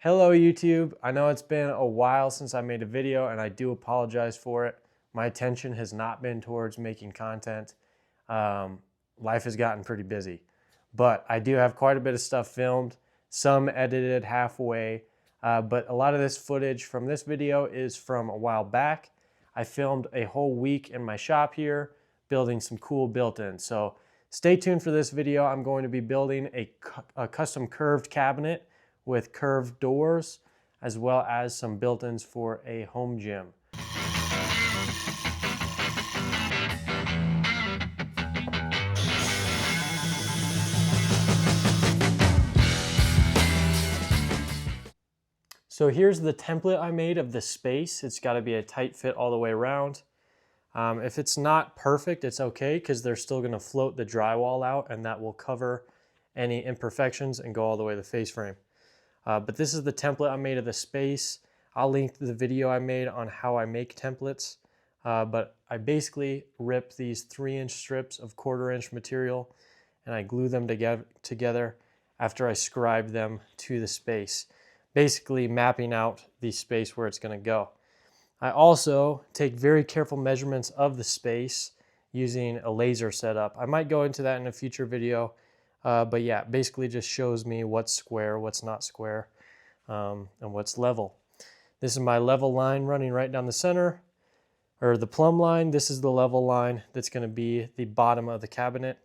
Hello YouTube. I know it's been a while since I made a video and I do apologize for it. My attention has not been towards making content. Life has gotten pretty busy, but I do have quite a bit of stuff filmed, some edited halfway, but a lot of this footage from this video is from a while back. I filmed a whole week in my shop here building some cool built-ins. So stay tuned for this video. I'm going to be building a custom curved cabinet with curved doors, as well as some built-ins for a home gym. So here's the template I made of the space. It's got to be a tight fit all the way around. If it's not perfect, it's okay, because they're still going to float the drywall out, and that will cover any imperfections and go all the way to the face frame. But this is the template I made of the space. I'll link the video I made on how I make templates. But I basically rip these 3-inch strips of 1/4-inch material and I glue them together after I scribe them to the space, basically mapping out the space where it's going to go. I also take very careful measurements of the space using a laser setup. I might go into that in a future video. But yeah, basically just shows me what's square, what's not square, and what's level. This is my level line running right down the center, or the plumb line. This is the level line that's going to be the bottom of the cabinet.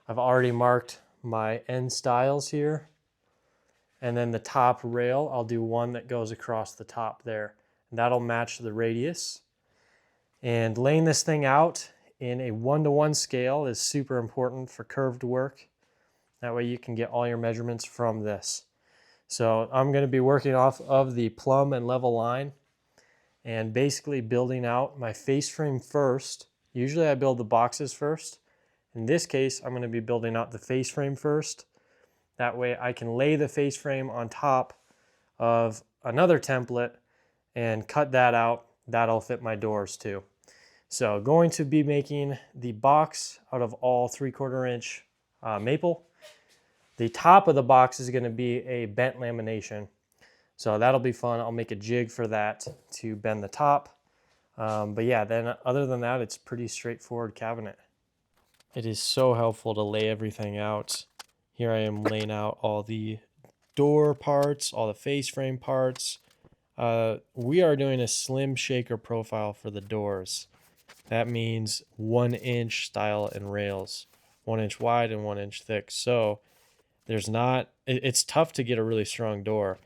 I've already marked my end stiles here. And then the top rail, I'll do one that goes across the top there. And that'll match the radius. And laying this thing out in a 1-to-1 scale is super important for curved work. That way you can get all your measurements from this. So I'm going to be working off of the plumb and level line and basically building out my face frame first. Usually I build the boxes first. In this case, I'm going to be building out the face frame first. That way I can lay the face frame on top of another template and cut that out. That'll fit my doors too. So going to be making the box out of all 3/4-inch maple. The top of the box is going to be a bent lamination. So that'll be fun. I'll make a jig for that to bend the top. But yeah, then other than that, it's pretty straightforward cabinet. It is so helpful to lay everything out. Here I am laying out all the door parts, all the face frame parts. We are doing a slim shaker profile for the doors. That means 1-inch stile and rails, 1 inch wide and 1 inch thick. So it's tough to get a really strong door.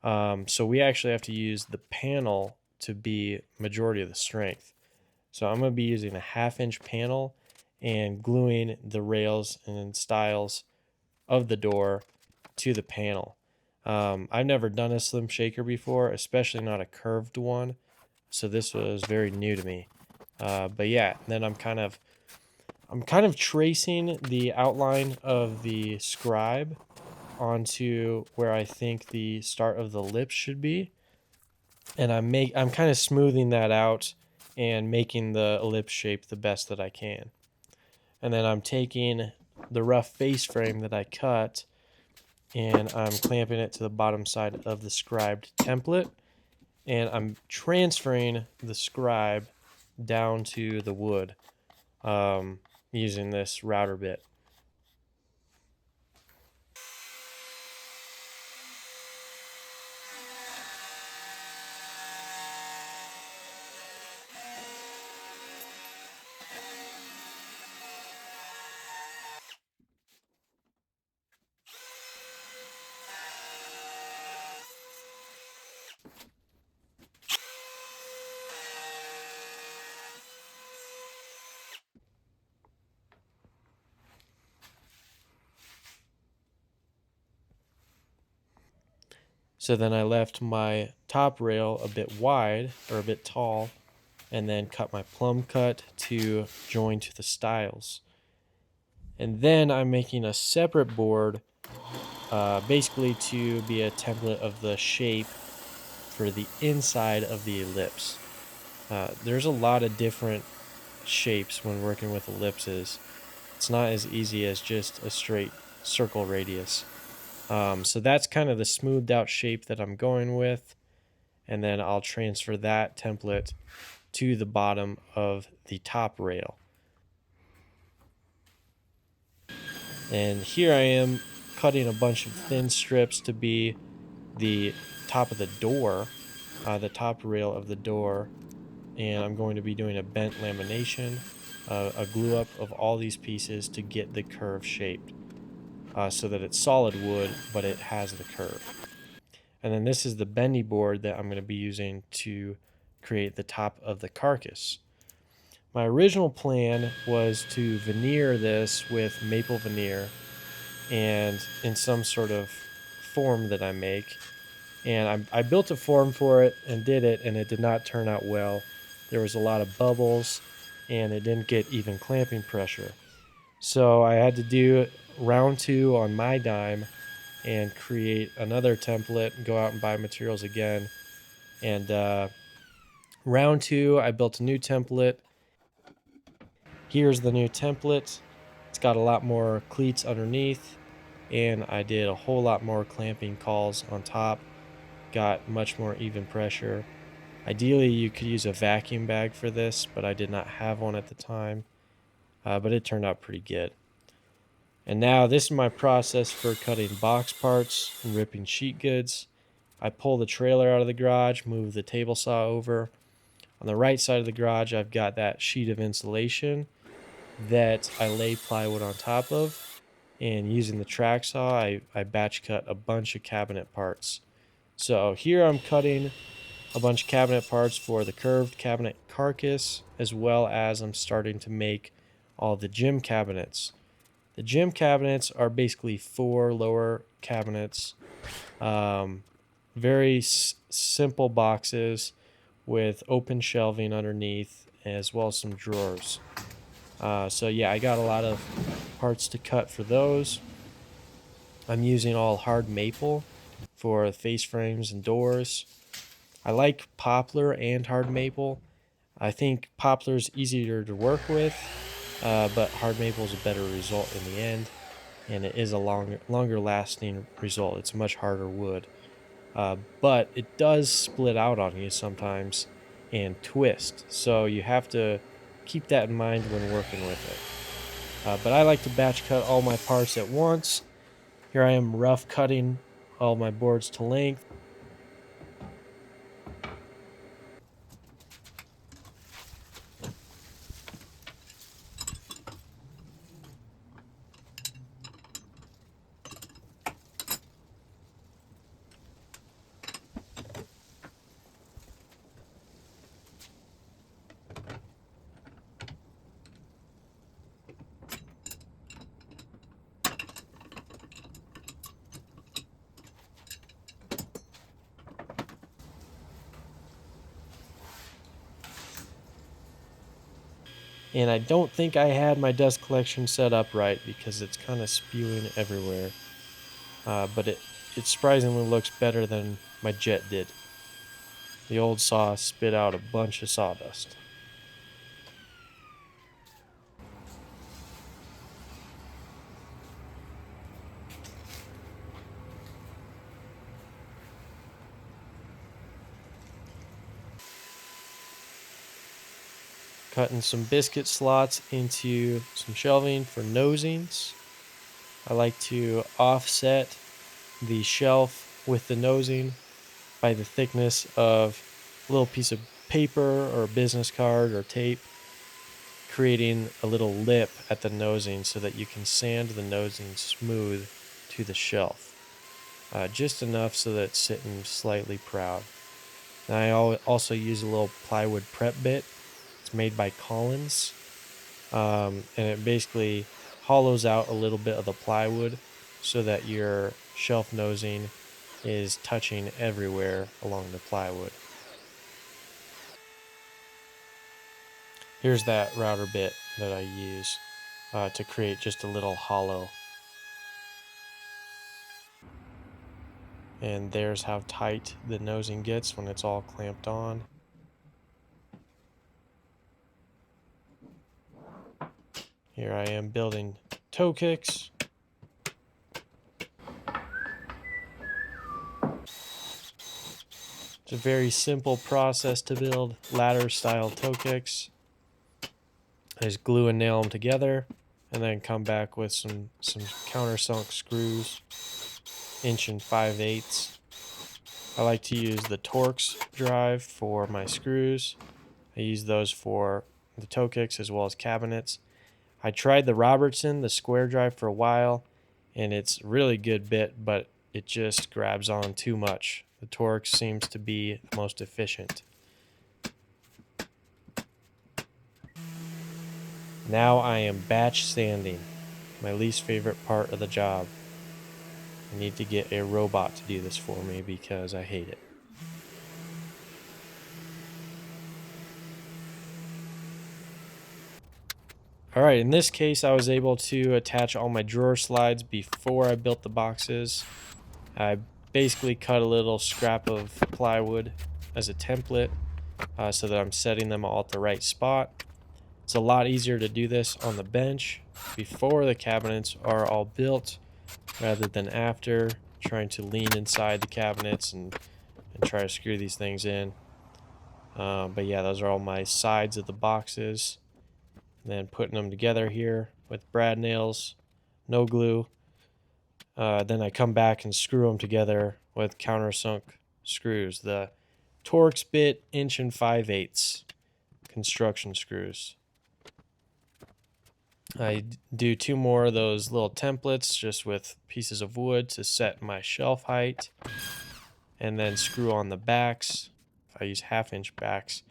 So we actually have to use the panel to be majority of the strength. So I'm going to be using a 1/2-inch panel and gluing the rails and stiles of the door to the panel. I've never done a slim shaker before, especially not a curved one. So this was very new to me. But yeah, then I'm kind of tracing the outline of the scribe onto where I think the start of the ellipse should be. And I'm kind of smoothing that out and making the ellipse shape the best that I can. And then I'm taking the rough face frame that I cut and I'm clamping it to the bottom side of the scribed template. And I'm transferring the scribe down to the wood. Using this router bit. So then I left my top rail a bit wide, or a bit tall, and then cut my plumb cut to join to the stiles. And then I'm making a separate board, basically to be a template of the shape for the inside of the ellipse. There's a lot of different shapes when working with ellipses. It's not as easy as just a straight circle radius. So that's kind of the smoothed out shape that I'm going with. And then I'll transfer that template to the bottom of the top rail. And here I am cutting a bunch of thin strips to be the top of the door, the top rail of the door. And I'm going to be doing a bent lamination, a glue up of all these pieces to get the curve shaped, so that it's solid wood, but it has the curve. And then this is the bendy board that I'm going to be using to create the top of the carcass. My original plan was to veneer this with maple veneer and in some sort of form that I make. And I built a form for it and did it, and it did not turn out well. There was a lot of bubbles, and it didn't get even clamping pressure. So I had to do round 2 on my dime and create another template and go out and buy materials again. And round 2, I built a new template. Here's the new template. It's got a lot more cleats underneath, and I did a whole lot more clamping calls on top. Got much more even pressure. Ideally, you could use a vacuum bag for this, but I did not have one at the time. But it turned out pretty good. And now this is my process for cutting box parts and ripping sheet goods. I pull the trailer out of the garage, move the table saw over. On the right side of the garage, I've got that sheet of insulation that I lay plywood on top of. And using the track saw, I batch cut a bunch of cabinet parts. So here I'm cutting a bunch of cabinet parts for the curved cabinet carcass, as well as I'm starting to make all the gym cabinets. The gym cabinets are basically 4 lower cabinets, very simple boxes with open shelving underneath, as well as some drawers. So yeah, I got a lot of parts to cut for those. I'm using all hard maple for face frames and doors. I like poplar and hard maple. I think poplar is easier to work with, but hard maple is a better result in the end, and it is a longer lasting result. It's a much harder wood, but it does split out on you sometimes and twist, so you have to keep that in mind when working with it. But I like to batch cut all my parts at once. Here I am rough cutting all my boards to length. And I don't think I had my dust collection set up right because it's kind of spewing everywhere. But it surprisingly looks better than my jet did. The old saw spit out a bunch of sawdust. Cutting some biscuit slots into some shelving for nosings. I like to offset the shelf with the nosing by the thickness of a little piece of paper or a business card or tape, creating a little lip at the nosing so that you can sand the nosing smooth to the shelf. Just enough so that it's sitting slightly proud. And I also use a little plywood prep bit. It's made by Collins, and it basically hollows out a little bit of the plywood so that your shelf nosing is touching everywhere along the plywood. Here's that router bit that I use to create just a little hollow. And there's how tight the nosing gets when it's all clamped on. Here I am building toe kicks. It's a very simple process to build ladder style toe kicks. I just glue and nail them together and then come back with some countersunk screws, 1 5/8". I like to use the Torx drive for my screws. I use those for the toe kicks as well as cabinets. I tried the Robertson, the square drive, for a while, and it's a really good bit, but it just grabs on too much. The Torx seems to be the most efficient. Now I am batch sanding, my least favorite part of the job. I need to get a robot to do this for me because I hate it. Alright, in this case I was able to attach all my drawer slides before I built the boxes. I basically cut a little scrap of plywood as a template so that I'm setting them all at the right spot. It's a lot easier to do this on the bench before the cabinets are all built rather than after, trying to lean inside the cabinets and try to screw these things in. But yeah, those are all my sides of the boxes. And then putting them together here with brad nails, no glue. Then I come back and screw them together with countersunk screws, the Torx bit 1 5/8" construction screws. I do 2 more of those little templates just with pieces of wood to set my shelf height, and then screw on the backs. I use 1/2" backs.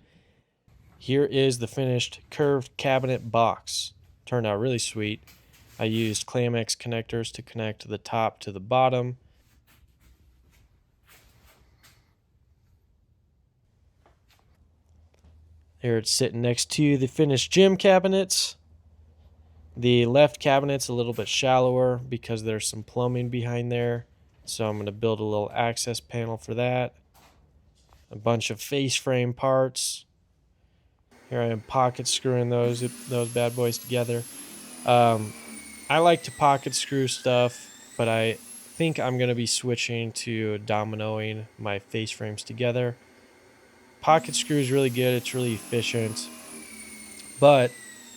Here is the finished curved cabinet box. Turned out really sweet. I used Clamex connectors to connect the top to the bottom. Here it's sitting next to the finished gym cabinets. The left cabinet's a little bit shallower because there's some plumbing behind there. So I'm going to build a little access panel for that. A bunch of face frame parts. Here I am pocket screwing those bad boys together. I like to pocket screw stuff, but I think I'm going to be switching to dominoing my face frames together. Pocket screw is really good. It's really efficient. But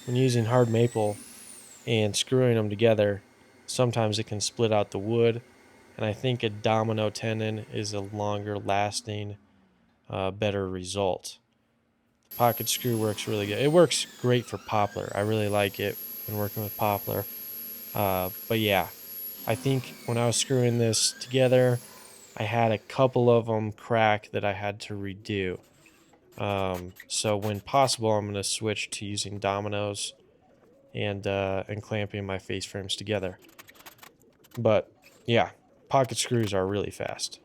when using hard maple and screwing them together, sometimes it can split out the wood. And I think a domino tenon is a longer lasting, better result. Pocket screw works really good. It works great for poplar. I really like it when working with poplar. But yeah, I think when I was screwing this together, I had a couple of them crack that I had to redo. So when possible, I'm going to switch to using dominoes and clamping my face frames together. But yeah, pocket screws are really fast.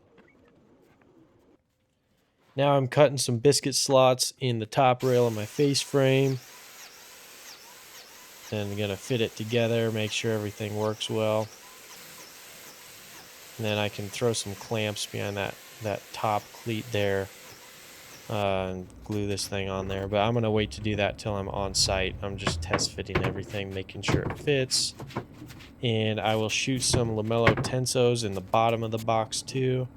Now I'm cutting some biscuit slots in the top rail of my face frame. Then I'm going to fit it together, make sure everything works well. And then I can throw some clamps behind that top cleat there and glue this thing on there. But I'm going to wait to do that till I'm on site. I'm just test fitting everything, making sure it fits. And I will shoot some Lamello tensos in the bottom of the box too,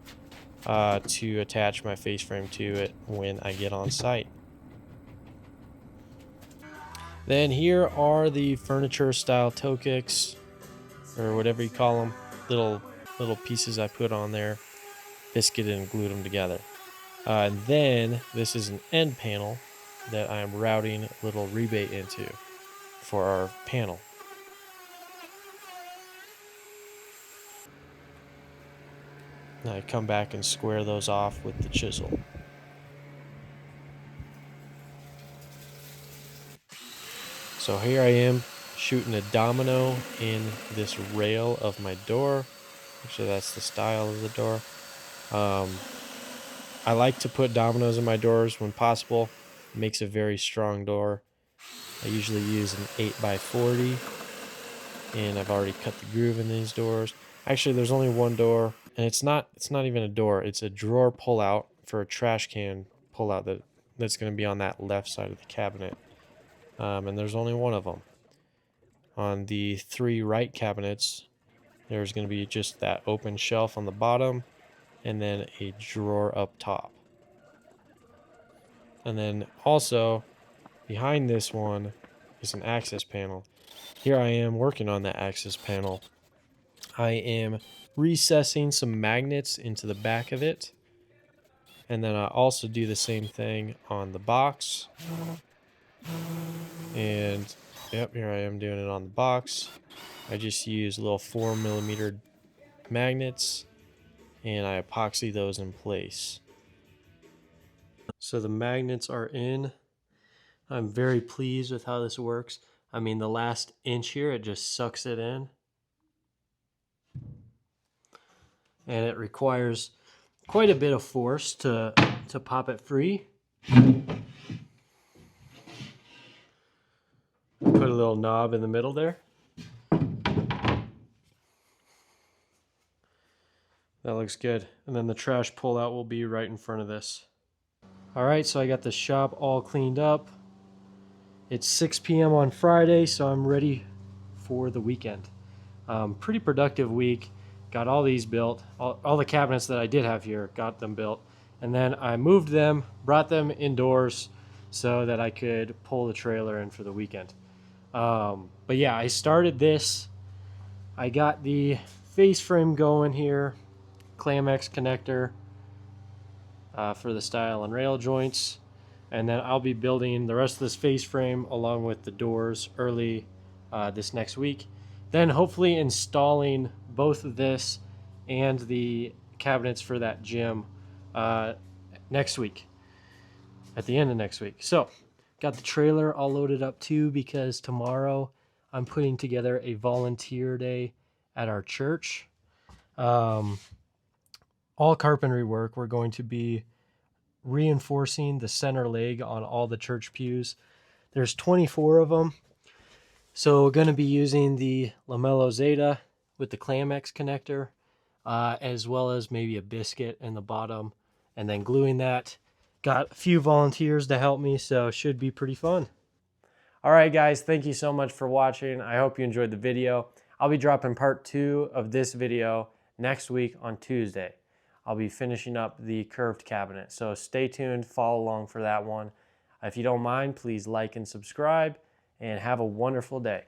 to attach my face frame to it when I get on site. Then here are the furniture style toe kicks, or whatever you call them, little pieces I put on there, biscuited and glued them together. And then this is an end panel that I'm routing a little rebate into for our panel. And I come back and square those off with the chisel. So here I am shooting a domino in this rail of my door. Actually, that's the style of the door. I like to put dominoes in my doors when possible. It makes a very strong door. I usually use an 8x40, and I've already cut the groove in these doors. Actually, there's only one door, and it's not even a door. It's a drawer pull-out for a trash can pull-out that's going to be on that left side of the cabinet. And there's only one of them. On the 3 right cabinets, there's going to be just that open shelf on the bottom and then a drawer up top. And then also behind this one is an access panel. Here I am working on that access panel. I am recessing some magnets into the back of it. And then I also do the same thing on the box. And yep, here I am doing it on the box. I just use little 4mm magnets and I epoxy those in place. So the magnets are in. I'm very pleased with how this works. I mean, the last inch here, it just sucks it in. And it requires quite a bit of force to pop it free. Put a little knob in the middle there. That looks good. And then the trash pullout will be right in front of this. All right, so I got the shop all cleaned up. It's 6 p.m. on Friday, so I'm ready for the weekend. Pretty productive week. Got all these built. All the cabinets that I did have here, got them built. And then I moved them, brought them indoors so that I could pull the trailer in for the weekend. But yeah, I started this. I got the face frame going here, Clam-X connector for the stile and rail joints. And then I'll be building the rest of this face frame along with the doors early this next week. Then hopefully installing both of this and the cabinets for that gym next week, at the end of next week. So got the trailer all loaded up too, because tomorrow I'm putting together a volunteer day at our church. All carpentry work. We're going to be reinforcing the center leg on all the church pews. There's 24 of them. So we're going to be using the Lamello Zeta with the Clam-X connector, as well as maybe a biscuit in the bottom, and then gluing that. Got a few volunteers to help me, so it should be pretty fun. All right, guys, thank you so much for watching. I hope you enjoyed the video. I'll be dropping part 2 of this video next week on Tuesday. I'll be finishing up the curved cabinet, so stay tuned, follow along for that one. If you don't mind, please like and subscribe, and have a wonderful day.